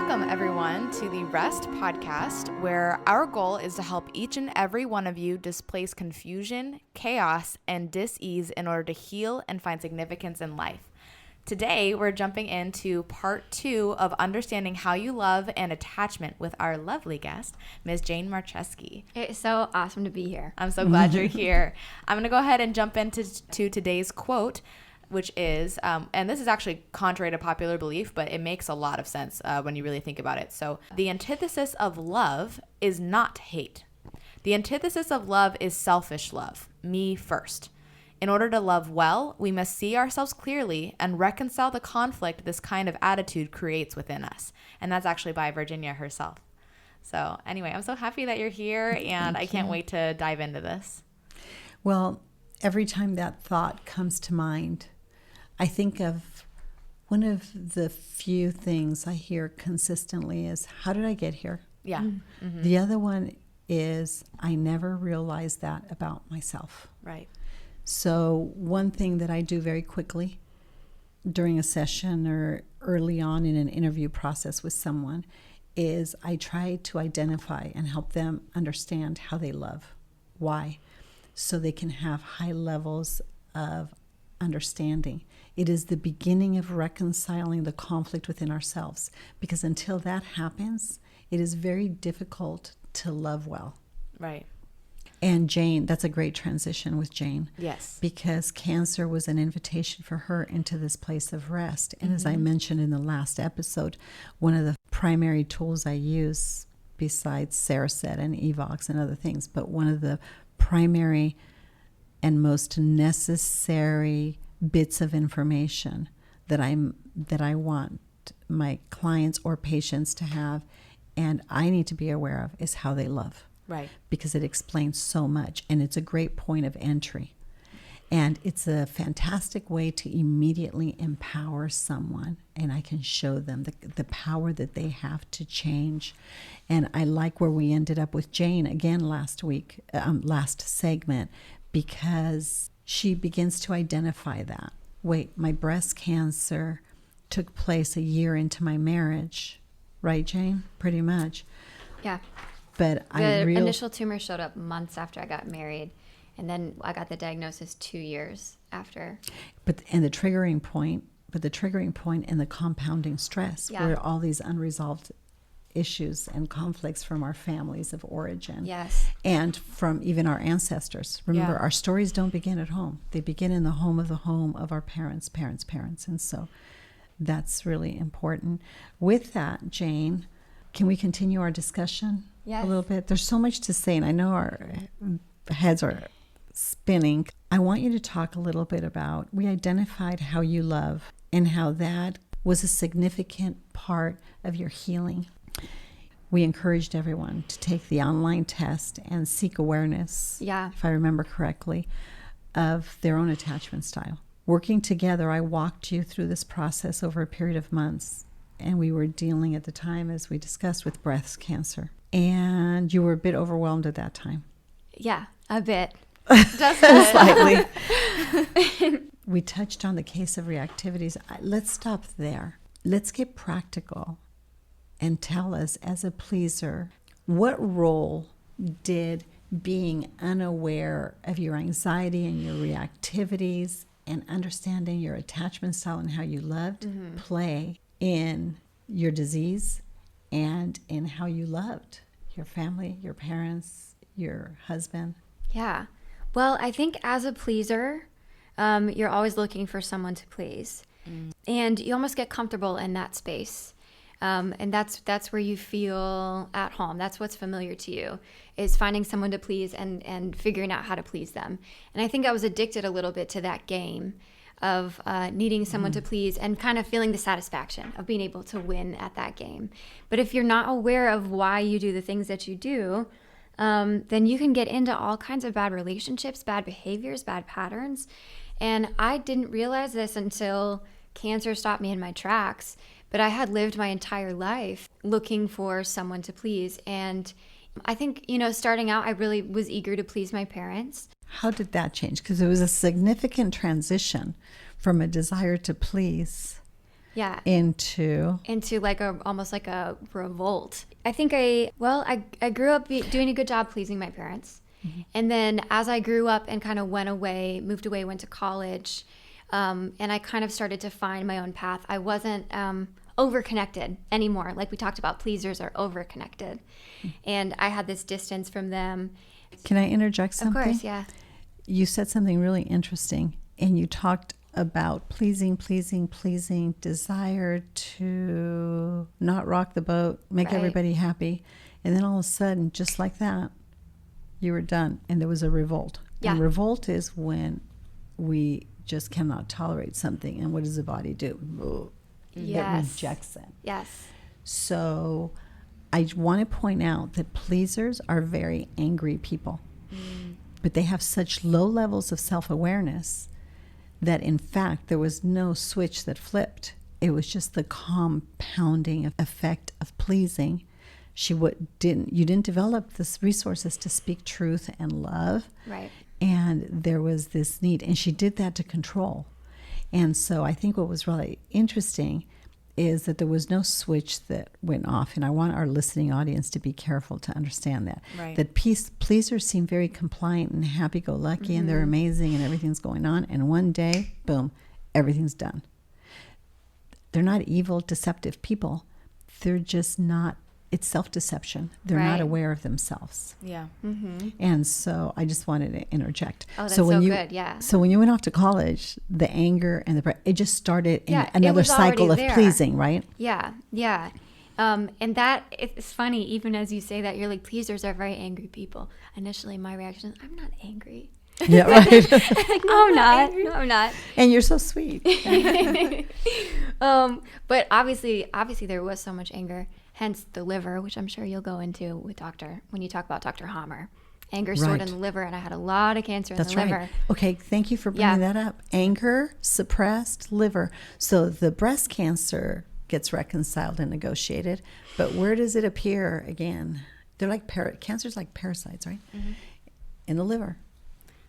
Welcome, everyone, to the R.E.S.T podcast, where our goal is to help each and every one of you displace confusion, chaos, and dis-ease in order to heal and find significance in life. Today, we're jumping into part 2 of understanding how you love and attachment with our lovely guest, Ms. Jane Marczewski. It's so awesome to be here. I'm so glad you're here. I'm going to go ahead and jump into today's quote, which is, and this is actually contrary to popular belief, but it makes a lot of sense when you really think about it. So, the antithesis of love is not hate. The antithesis of love is selfish love, me first. In order to love well, we must see ourselves clearly and reconcile the conflict this kind of attitude creates within us. And that's actually by Virginia herself. So anyway, I'm so happy that you're here, and I can't wait to dive into this. Well, every time that thought comes to mind, I think of one of the few things I hear consistently is, how did I get here? Yeah. Mm-hmm. The other one is, I never realized that about myself. Right. So one thing that I do very quickly during a session or early on in an interview process with someone is I try to identify and help them understand how they love. Why? So they can have high levels of understanding. It is the beginning of reconciling the conflict within ourselves, because until that happens, it is very difficult to love well. Right. And Jane, that's a great transition with Jane. Yes. Because cancer was an invitation for her into this place of rest. And as I mentioned in the last episode, one of the primary tools I use, besides Saracet and Evox and other things, but one of the primary and most necessary bits of information that I want my clients or patients to have, and I need to be aware of, is how they love. Right. Because it explains so much, and it's a great point of entry. And it's a fantastic way to immediately empower someone, and I can show them the power that they have to change. And I like where we ended up with Jane again last segment, because she begins to identify that. Wait, my breast cancer took place a year into my marriage, right, Jane? Pretty much. Yeah. But the initial tumor showed up months after I got married, and then I got the diagnosis 2 years after. The triggering point and the compounding stress were all these unresolved issues and conflicts from our families of origin. Yes. And from even our ancestors. Remember, our stories don't begin at home. They begin in the home of our parents. And so that's really important. With that, Jane, can we continue our discussion? Yes. A little bit? There's so much to say, and I know our heads are spinning. I want you to talk a little bit about, we identified how you love and how that was a significant part of your healing. We encouraged everyone to take the online test and seek awareness, if I remember correctly, of their own attachment style. Working together, I walked you through this process over a period of months. And we were dealing at the time, as we discussed, with breast cancer. And you were a bit overwhelmed at that time. Yeah, a bit. Just slightly. We touched on the case of reactivities. Let's stop there. Let's get practical and tell us, as a pleaser, what role did being unaware of your anxiety and your reactivities and understanding your attachment style and how you loved play in your disease and in how you loved your family, your parents, your husband? Yeah. Well, I think as a pleaser, you're always looking for someone to please. And you almost get comfortable in that space. And that's where you feel at home. That's what's familiar to you, is finding someone to please and figuring out how to please them. And I think I was addicted a little bit to that game of needing someone to please and kind of feeling the satisfaction of being able to win at that game. But if you're not aware of why you do the things that you do, then you can get into all kinds of bad relationships, bad behaviors, bad patterns. And I didn't realize this until cancer stopped me in my tracks. But I had lived my entire life looking for someone to please. And I think, starting out, I really was eager to please my parents. How did that change? Because it was a significant transition from a desire to please Yeah. into like almost like a revolt. I think I grew up doing a good job pleasing my parents. Mm-hmm. And then as I grew up and kind of moved away, went to college, and I kind of started to find my own path. I wasn't over-connected anymore. Like we talked about, pleasers are over-connected. Mm-hmm. And I had this distance from them. Can I interject something? Of course, yeah. You said something really interesting, and you talked about pleasing, desire to not rock the boat, make everybody happy. And then all of a sudden, just like that, you were done. And there was a revolt. Yeah. And revolt is when we just cannot tolerate something. And what does the body do? Yes. It rejects it. Yes. So I want to point out that pleasers are very angry people. But they have such low levels of self-awareness that in fact there was no switch that flipped. It was just the compounding effect of pleasing. You didn't develop the resources to speak truth and love. Right. And there was this need, and she did that to control. And so I think what was really interesting is that there was no switch that went off. And I want our listening audience to be careful to understand that. Right. That pleasers seem very compliant and happy-go-lucky, and they're amazing and everything's going on. And one day, boom, everything's done. They're not evil, deceptive people. They're just not, it's self-deception. They're not aware of themselves. Yeah. Mm-hmm. And so I just wanted to interject. Oh, that's so good, yeah. So when you went off to college, the anger and it just started in another cycle of pleasing, right? Yeah, yeah. And that, it's funny, even as you say that, you're like, pleasers are very angry people. Initially, my reaction is, I'm not angry. Yeah, right. Like, no, I'm not. No, I'm not. And you're so sweet. But obviously there was so much anger. Hence the liver, which I'm sure you'll go into when you talk about Dr. Hammer. Anger stored in the liver, and I had a lot of cancer in the liver. Right. Okay, thank you for bringing that up. Anger, suppressed liver. So the breast cancer gets reconciled and negotiated, but where does it appear again? They're like cancer's like parasites, right? Mm-hmm. In the liver.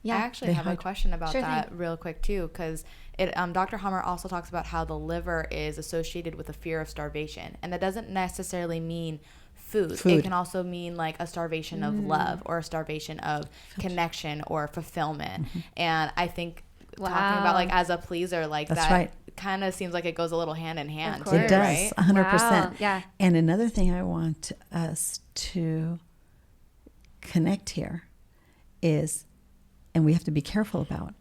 Yeah, I actually have a question about that real quick too, because Dr. Hammer also talks about how the liver is associated with a fear of starvation, and that doesn't necessarily mean food. It can also mean like a starvation of love or a starvation of connection or fulfillment. Mm-hmm. And I think talking about like as a pleaser, like that kind of seems like it goes a little hand in hand. Too, it does, right? 100%. Wow. Yeah. And another thing I want us to connect here is, and we have to be careful about,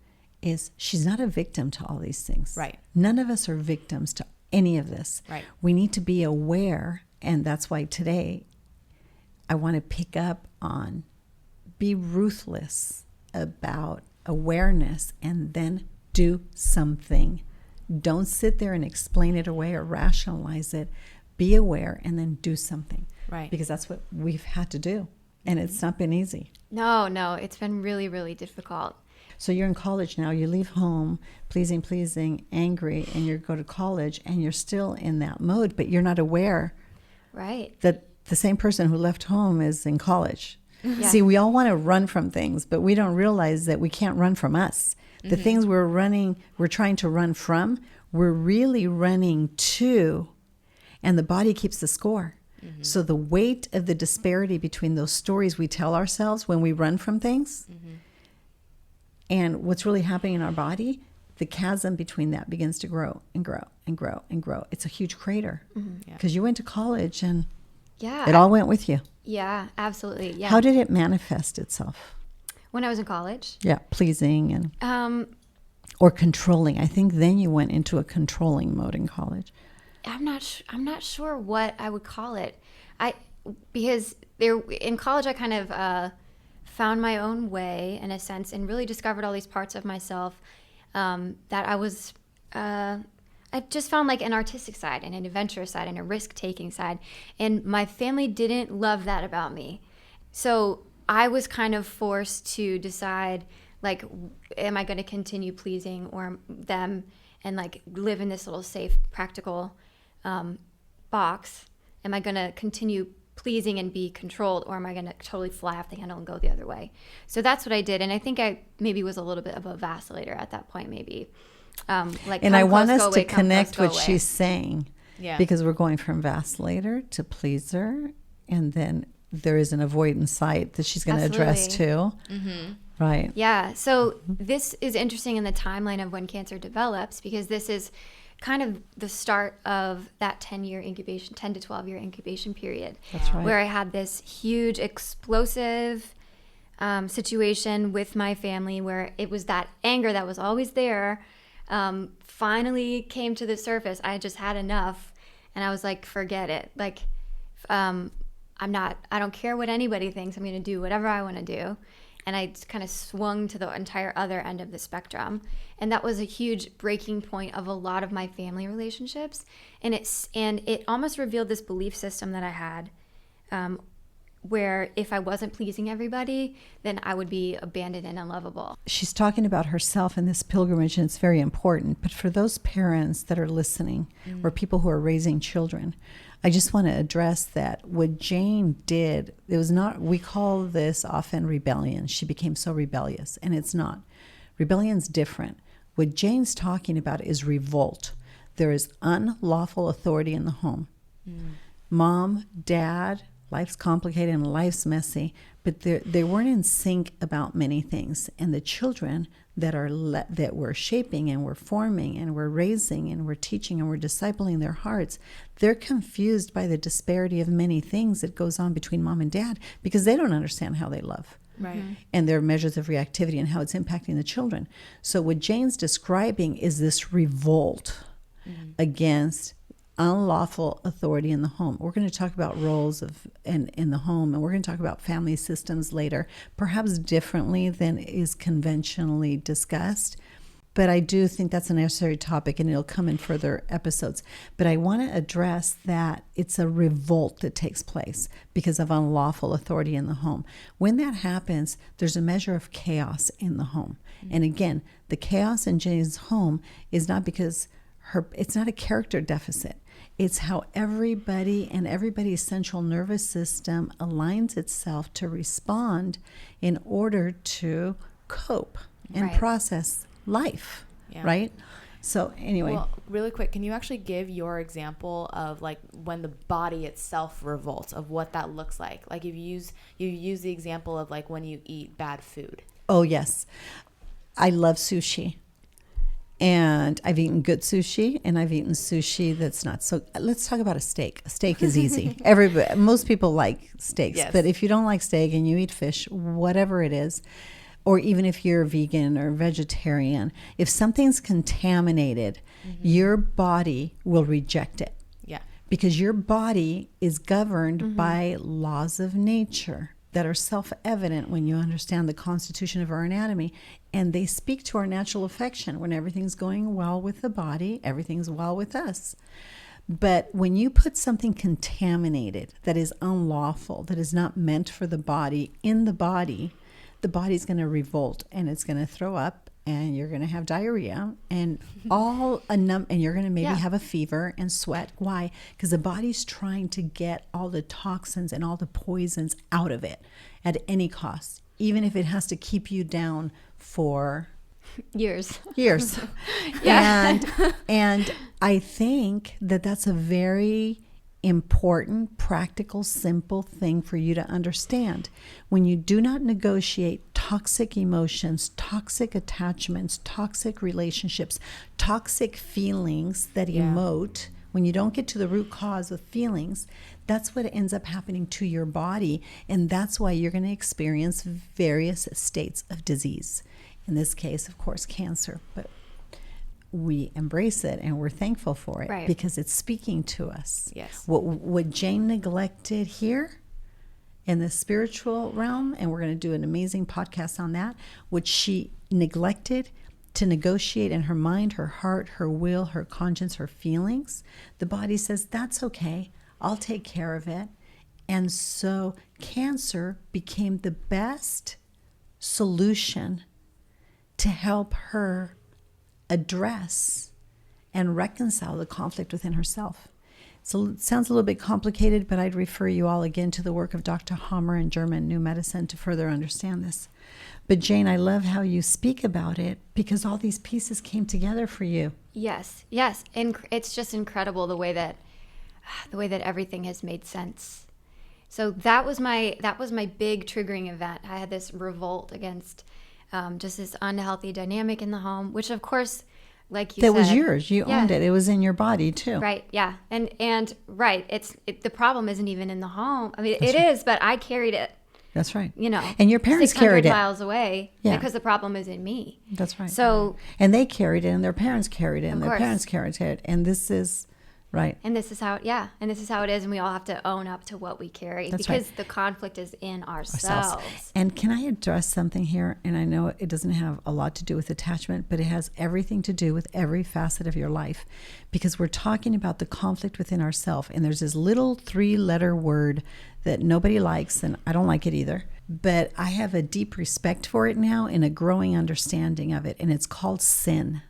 is she's not a victim to all these things. Right. None of us are victims to any of this. Right. We need to be aware, and that's why today I want to pick up on be ruthless about awareness and then do something. Don't sit there and explain it away or rationalize it. Be aware and then do something. Right. Because that's what we've had to do. And it's not been easy. No, it's been really, really difficult. So you're in college now, you leave home, pleasing, angry, and you go to college and you're still in that mode, but you're not aware that the same person who left home is in college. Yeah. See, we all want to run from things, but we don't realize that we can't run from us. The things we're trying to run from, we're really running to, and the body keeps the score. Mm-hmm. So the weight of the disparity between those stories we tell ourselves when we run from things and what's really happening in our body, the chasm between that begins to grow and grow and grow and grow. It's a huge crater because you went to college and it all went with you. Yeah, absolutely. Yeah. How did it manifest itself? When I was in college? Yeah, pleasing and or controlling. I think then you went into a controlling mode in college. I'm not sure what I would call it. Because in college I kind of found my own way in a sense and really discovered all these parts of myself that I just found like an artistic side and an adventurous side and a risk-taking side. And my family didn't love that about me. So I was kind of forced to decide, like, am I going to continue pleasing or them and like live in this little safe, practical box? Am I going to continue pleasing and be controlled, or am I going to totally fly off the handle and go the other way? So that's what I did. And I think I maybe was a little bit of a vacillator at that point, maybe. Like, And come I want close, us go to away, come connect close, what go away. she's saying. Yeah. Because we're going from vacillator to pleaser, and then there is an avoidance site that she's going to address too. Mm-hmm. Right. Yeah. So this is interesting in the timeline of when cancer develops, because this is kind of the start of that 10 to 12 year incubation period. That's right. Where I had this huge explosive situation with my family, where it was that anger that was always there, finally came to the surface. I just had enough, and I was like, forget it. Like, I don't care what anybody thinks. I'm going to do whatever I want to do. And I kind of swung to the entire other end of the spectrum. And that was a huge breaking point of a lot of my family relationships. And it almost revealed this belief system that I had, where if I wasn't pleasing everybody, then I would be abandoned and unlovable. She's talking about herself in this pilgrimage, and it's very important. But for those parents that are listening, or people who are raising children, I just want to address that what Jane did, it was not, we call this often rebellion. She became so rebellious, and it's not. Rebellion's different. What Jane's talking about is revolt. There is unlawful authority in the home. Mom, dad, life's complicated and life's messy, but they weren't in sync about many things. And the children that we're shaping and we're forming and we're raising and we're teaching and we're discipling their hearts, they're confused by the disparity of many things that goes on between mom and dad, because they don't understand how they love. Right. And their measures of reactivity and how it's impacting the children. So what Jane's describing is this revolt against unlawful authority in the home. We're going to talk about roles in the home, and we're going to talk about family systems later, perhaps differently than is conventionally discussed. But I do think that's a necessary topic, and it'll come in further episodes. But I want to address that it's a revolt that takes place because of unlawful authority in the home. When that happens, there's a measure of chaos in the home. And again, the chaos in Jane's home is not because it's not a character deficit. It's how everybody and everybody's central nervous system aligns itself to respond in order to cope and process life, right? So anyway. Well, really quick, can you actually give your example of like when the body itself revolts, of what that looks like? Like if you use the example of like when you eat bad food. Oh, yes. I love sushi. And I've eaten good sushi, and I've eaten sushi that's not so. Let's talk about a steak. A steak is easy. Most people like steaks, but if you don't like steak and you eat fish, whatever it is, or even if you're vegan or vegetarian, if something's contaminated, your body will reject it. Yeah, because your body is governed by laws of nature that are self-evident when you understand the constitution of our anatomy, and they speak to our natural affection. When everything's going well with the body, everything's well with us. But when you put something contaminated that is unlawful, that is not meant for the body in the body's going to revolt, and it's going to throw up, and you're going to have diarrhea, and and you're going to maybe have a fever and sweat. Why? Because the body's trying to get all the toxins and all the poisons out of it at any cost, even if it has to keep you down for years. And I think that that's a very important, practical, simple thing for you to understand. When you do not negotiate toxic emotions, toxic attachments, toxic relationships, toxic feelings that emote, when you don't get to the root cause of feelings, that's what ends up happening to your body. And that's why you're going to experience various states of disease. In this case, of course, cancer. But we embrace it and we're thankful for it because it's speaking to us. Yes. What Jane neglected here in the spiritual realm, and we're going to do an amazing podcast on that, what she neglected to negotiate in her mind, her heart, her will, her conscience, her feelings, the body says, that's okay, I'll take care of it. And so cancer became the best solution to help her address and reconcile the conflict within herself. So it sounds a little bit complicated, but I'd refer you all again to the work of Dr. Hammer in German New Medicine to further understand this. But Jane, I love how you speak about it because all these pieces came together for you. Yes. And it's just incredible the way that everything has made sense. So that was my big triggering event. I had this revolt against just this unhealthy dynamic in the home, which of course, like you said, that was yours. You owned it. It was in your body too. Right. Yeah. And right. The problem isn't even in the home. I mean, it is, but I carried it. That's right. You know, and your parents carried it miles away because the problem is in me. That's right. So, and they carried it, and their parents carried it, and their parents carried it, and this is right. And this is how, and this is how it is, and we all have to own up to what we carry because the conflict is in ourselves. And can I address something here? And I know it doesn't have a lot to do with attachment, but it has everything to do with every facet of your life, because we're talking about the conflict within ourselves, and there's this little 3-letter word that nobody likes, and I don't like it either. But I have a deep respect for it now and a growing understanding of it, and it's called sin.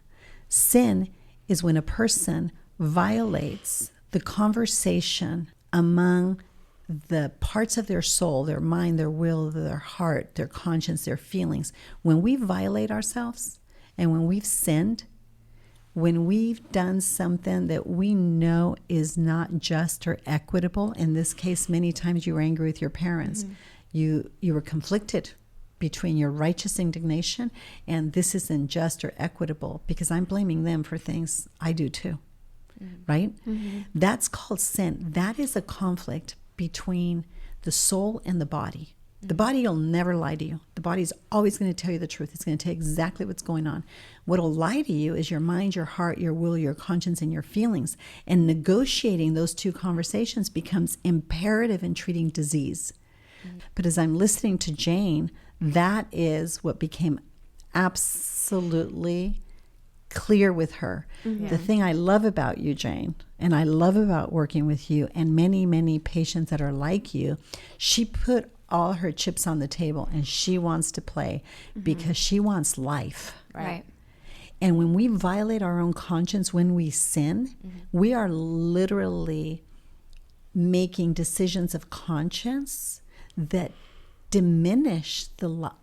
Sin is when a person violates the conversation among the parts of their soul, their mind, their will, their heart, their conscience, their feelings. When we violate ourselves and when we've sinned, when we've done something that we know is not just or equitable, in this case, many times you were angry with your parents. You were conflicted between your righteous indignation and this isn't just or equitable because I'm blaming them for things I do too. Right? That's called sin. That is a conflict between the soul and the body. The body will never lie to you. The body's always going to tell you the truth. It's going to tell you exactly what's going on. What'll lie to you is your mind, your heart, your will, your conscience, and your feelings. And negotiating those two conversations becomes imperative in treating disease. But as I'm listening to Jane, that is what became absolutely clear with her. The thing I love about you, Jane, and I love about working with you and many, many patients that are like you, she put all her chips on the table and she wants to play because she wants life. Right. And when we violate our own conscience, when we sin, we are literally making decisions of conscience that diminish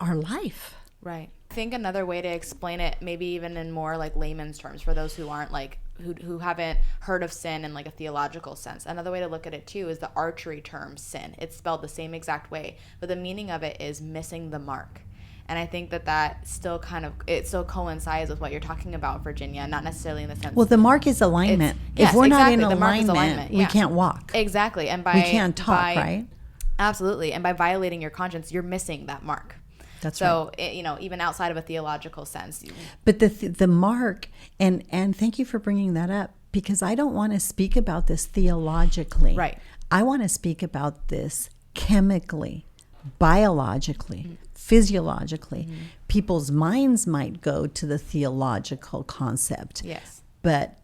our life. Right. I think another way to explain it, maybe even in more like layman's terms for those who aren't like who haven't heard of sin in like a theological sense. Another way to look at it too is the archery term sin. It's spelled the same exact way, but the meaning of it is missing the mark. And I think that still it still coincides with what you're talking about, Virginia, not necessarily in the sense. Well, the mark is alignment. If we're not in alignment, we can't walk. Exactly. And we can't talk, right? Absolutely. And by violating your conscience, you're missing that mark. That's right. So, even outside of a theological sense. But the mark, and thank you for bringing that up, because I don't want to speak about this theologically. Right. I want to speak about this chemically, biologically, physiologically. People's minds might go to the theological concept. Yes. But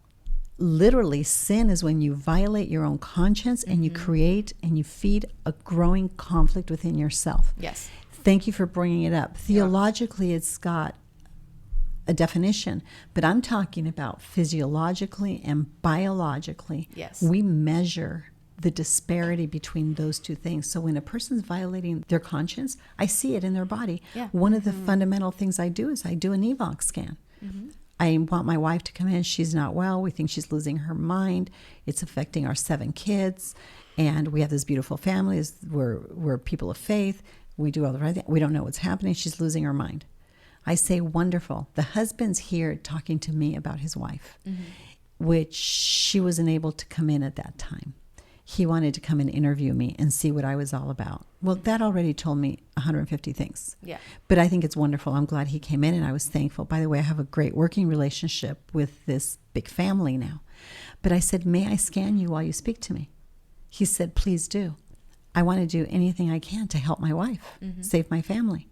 literally, sin is when you violate your own conscience and you create and you feed a growing conflict within yourself. Yes. Thank you for bringing it up. Theologically, it's got a definition, but I'm talking about physiologically and biologically. Yes. We measure the disparity between those two things. So when a person's violating their conscience, I see it in their body. Yeah. One of the fundamental things I do is I do an EVOC scan. I want my wife to come in. She's not well. We think she's losing her mind. It's affecting our 7 kids. And we have this beautiful family. We're people of faith. We do all the right thing. We don't know what's happening. She's losing her mind. I say, wonderful. The husband's here talking to me about his wife, which she wasn't able to come in at that time. He wanted to come and interview me and see what I was all about. Well, that already told me 150 things. Yeah. But I think it's wonderful. I'm glad he came in and I was thankful. By the way, I have a great working relationship with this big family now. But I said, may I scan you while you speak to me? He said, please do. I want to do anything I can to help my wife, save my family.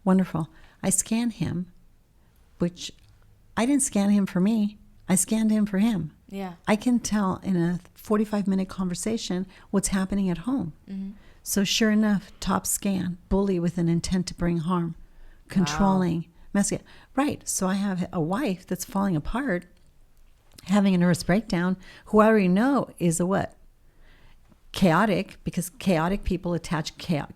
Wonderful. I scanned him, which I didn't scan him for me. I scanned him for him. Yeah. I can tell in a 45-minute conversation what's happening at home. So sure enough, top scan, bully with an intent to bring harm, controlling, messing. Right. So I have a wife that's falling apart having a nervous breakdown, who I already know is a what? Chaotic, because chaotic people attach chaos,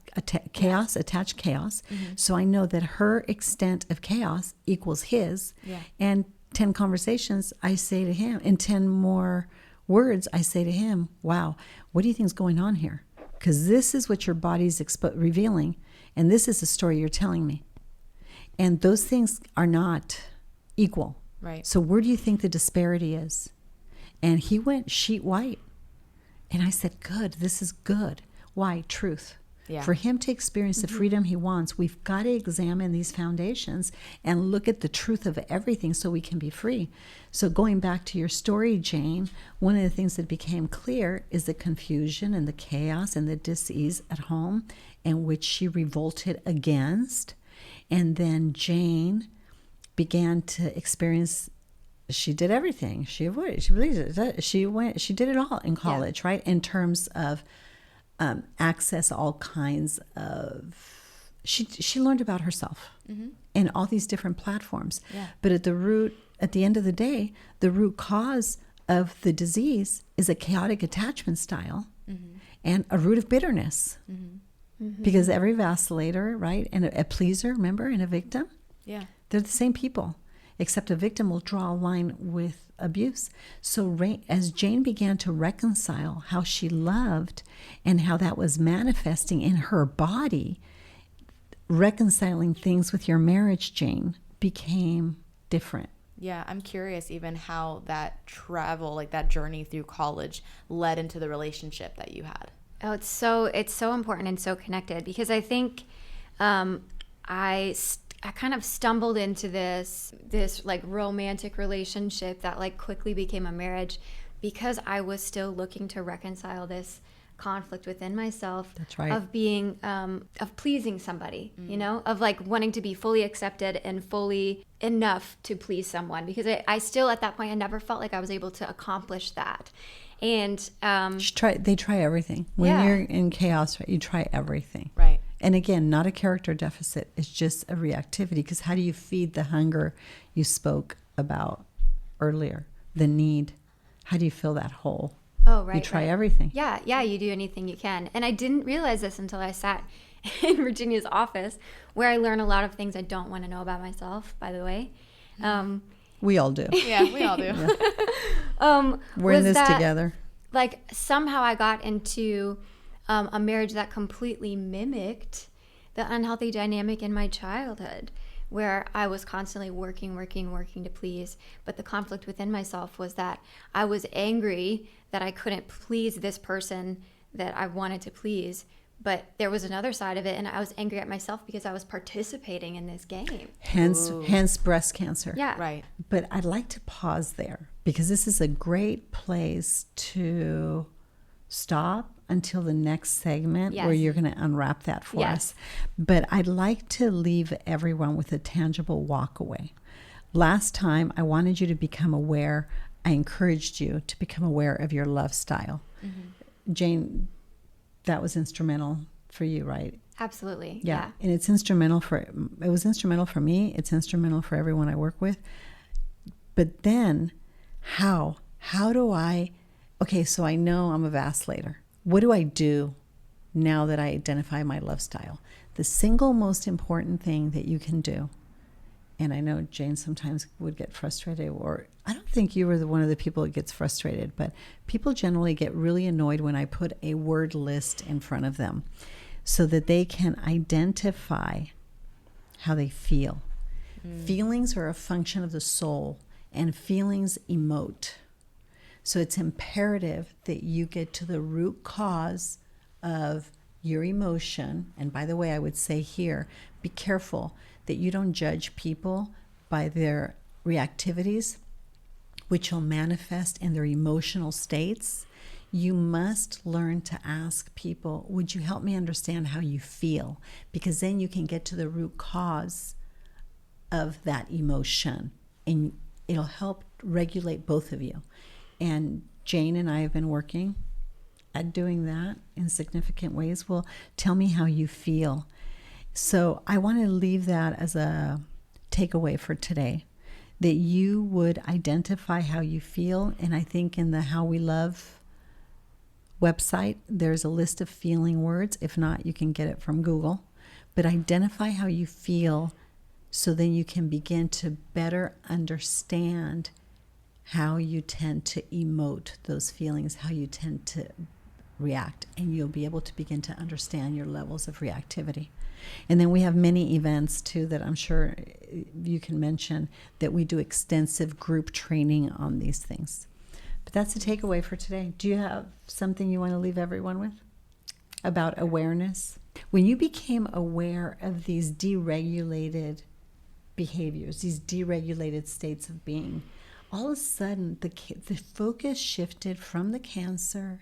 attach chaos. So I know that her extent of chaos equals his. Yeah. And 10 conversations, I say to him, in 10 more words, I say to him, wow, what do you think is going on here? Because this is what your body's revealing, and this is the story you're telling me. And those things are not equal. Right. So where do you think the disparity is? And he went sheet white. And I said, good, this is good. Why? Truth. Yeah. For him to experience the freedom he wants, we've got to examine these foundations and look at the truth of everything so we can be free. So going back to your story, Jane, one of the things that became clear is the confusion and the chaos and the dis-ease at home, in which she revolted against. And then Jane began to experience, she did everything. She avoided, she believed it. She did it all in college, right? In terms of access all kinds of, she learned about herself in all these different platforms. Yeah. But at the end of the day, the root cause of the disease is a chaotic attachment style and a root of bitterness. Because every vacillator, right, and a pleaser, remember, and a victim, Yeah. they're the same people, except a victim will draw a line with abuse. So as Jane began to reconcile how she loved and how that was manifesting in her body, reconciling things with your marriage, Jane, became different. Yeah, I'm curious even how that travel, like that journey through college, led into the relationship that you had. Oh, it's so important and so connected, because I think I kind of stumbled into this like romantic relationship that like quickly became a marriage, because I was still looking to reconcile this conflict within myself. That's right. Of being of pleasing somebody, you know, of like wanting to be fully accepted and fully enough to please someone, because I still at that point I never felt like I was able to accomplish that. And They try everything. When Yeah. you're in chaos, right, you try everything. Right. And again, not a character deficit. It's just a reactivity. Because how do you feed the hunger you spoke about earlier? The need. How do you fill that hole? oh right, You try right. everything. Yeah, you do anything you can. And I didn't realize this until I sat in Virginia's office, where I learned a lot of things I don't want to know about myself, by the way. We all do. Yeah, we all do. We're in was this that, together. Like, somehow I got into a marriage that completely mimicked the unhealthy dynamic in my childhood, where I was constantly working to please. But the conflict within myself was that I was angry that I couldn't please this person that I wanted to please. But there was another side of it, and I was angry at myself because I was participating in this game. Hence breast cancer. Yeah. Right. But I'd like to pause there, because this is a great place to stop until the next segment, Yes. where you're going to unwrap that for Yes. us. But I'd like to leave everyone with a tangible walk away. Last time, I wanted you to become aware. I encouraged you to become aware of your love style. Jane, that was instrumental for you, right? Absolutely. Yeah. And it was instrumental for me. It's instrumental for everyone I work with. But then how do okay, so I know I'm a vacillator. What do I do now that I identify my love style? The single most important thing that you can do, and I know Jane sometimes would get frustrated, or I don't think you were one of the people that gets frustrated, but people generally get really annoyed when I put a word list in front of them so that they can identify how they feel. Feelings are a function of the soul, and feelings emote. So it's imperative that you get to the root cause of your emotion. And by the way, I would say here, be careful that you don't judge people by their reactivities, which will manifest in their emotional states. You must learn to ask people, would you help me understand how you feel? Because then you can get to the root cause of that emotion, and it'll help regulate both of you. And Jane and I have been working at doing that in significant ways. Well, tell me how you feel. So I want to leave that as a takeaway for today, that you would identify how you feel. And I think in the How We Love website, there's a list of feeling words. If not, you can get it from Google. But identify how you feel so then you can begin to better understand how you tend to emote those feelings, how you tend to react, and you'll be able to begin to understand your levels of reactivity. And then we have many events too that I'm sure you can mention that we do extensive group training on these things. But that's the takeaway for today. Do you have something you want to leave everyone with about awareness? When you became aware of these deregulated behaviors, these deregulated states of being, all of a sudden the focus shifted from the cancer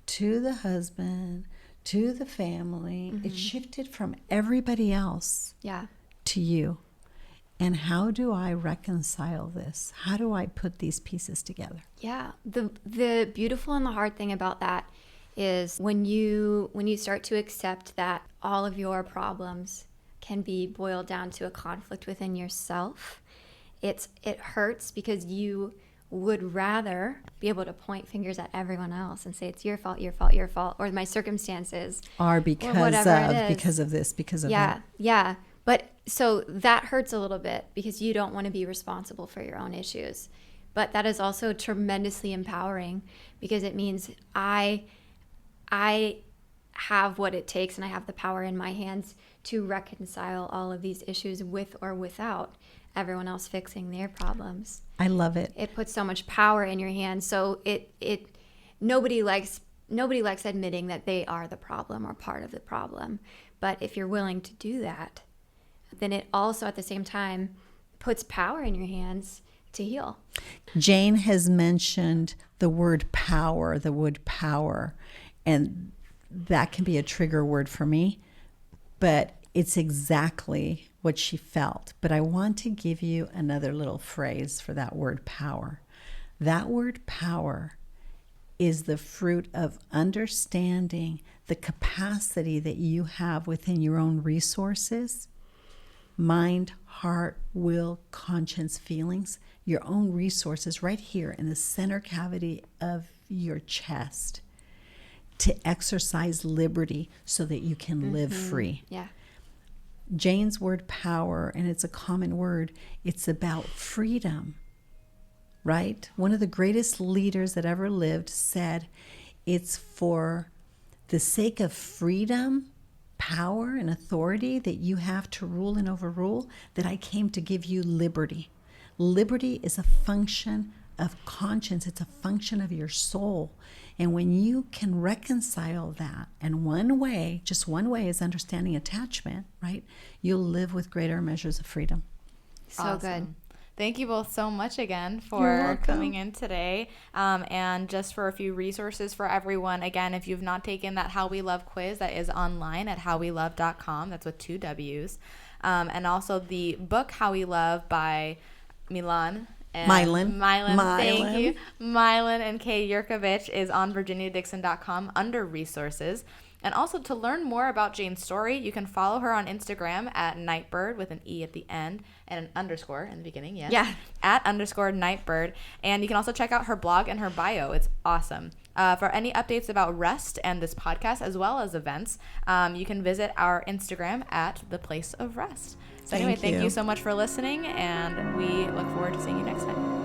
to the husband, to the family. It shifted from everybody else to you. And how do I reconcile this? How do I put these pieces together? Yeah. The beautiful and the hard thing about that is when you start to accept that all of your problems can be boiled down to a conflict within yourself, it hurts because you would rather be able to point fingers at everyone else and say it's your fault, your fault, your fault, or my circumstances are because of this, because of that. Yeah. But so that hurts a little bit because you don't want to be responsible for your own issues. But that is also tremendously empowering because it means I have what it takes and I have the power in my hands to reconcile all of these issues with or without everyone else fixing their problems. I love it. It puts so much power in your hands. So nobody likes admitting that they are the problem or part of the problem. But if you're willing to do that, then it also at the same time puts power in your hands to heal. Jane has mentioned the word power, and that can be a trigger word for me, but it's exactly what she felt. But I want to give you another little phrase for that word power. That word power is the fruit of understanding the capacity that you have within your own resources, mind, heart, will, conscience, feelings, your own resources right here in the center cavity of your chest to exercise liberty so that you can live free. Yeah. Jane's word power, and it's a common word, it's about freedom, right? One of the greatest leaders that ever lived said, it's for the sake of freedom, power, and authority that you have to rule and overrule, that I came to give you liberty. Liberty is a function of conscience. It's a function of your soul. And when you can reconcile that, and one way, just one way, is understanding attachment, right? You'll live with greater measures of freedom. So Awesome. good. Thank you both so much again You're for welcome. coming in today. And just for a few resources for everyone, again, if you've not taken that How We Love quiz, that is online at howwelove.com. That's with 2 W's. And also the book How We Love by Milan. Milan. Thank you. Milan and Kay Yerkovich is on virginiadixon.com under resources. And also to learn more about Jane's story, you can follow her on Instagram at Nightbirde with an E at the end and an underscore in the beginning. Yes. Yeah. At _Nightbirde. And you can also check out her blog and her bio. It's awesome. For any updates about R.E.S.T and this podcast, as well as events, you can visit our Instagram at The Place of R.E.S.T. So anyway, thank you so much for listening, and we look forward to seeing you next time.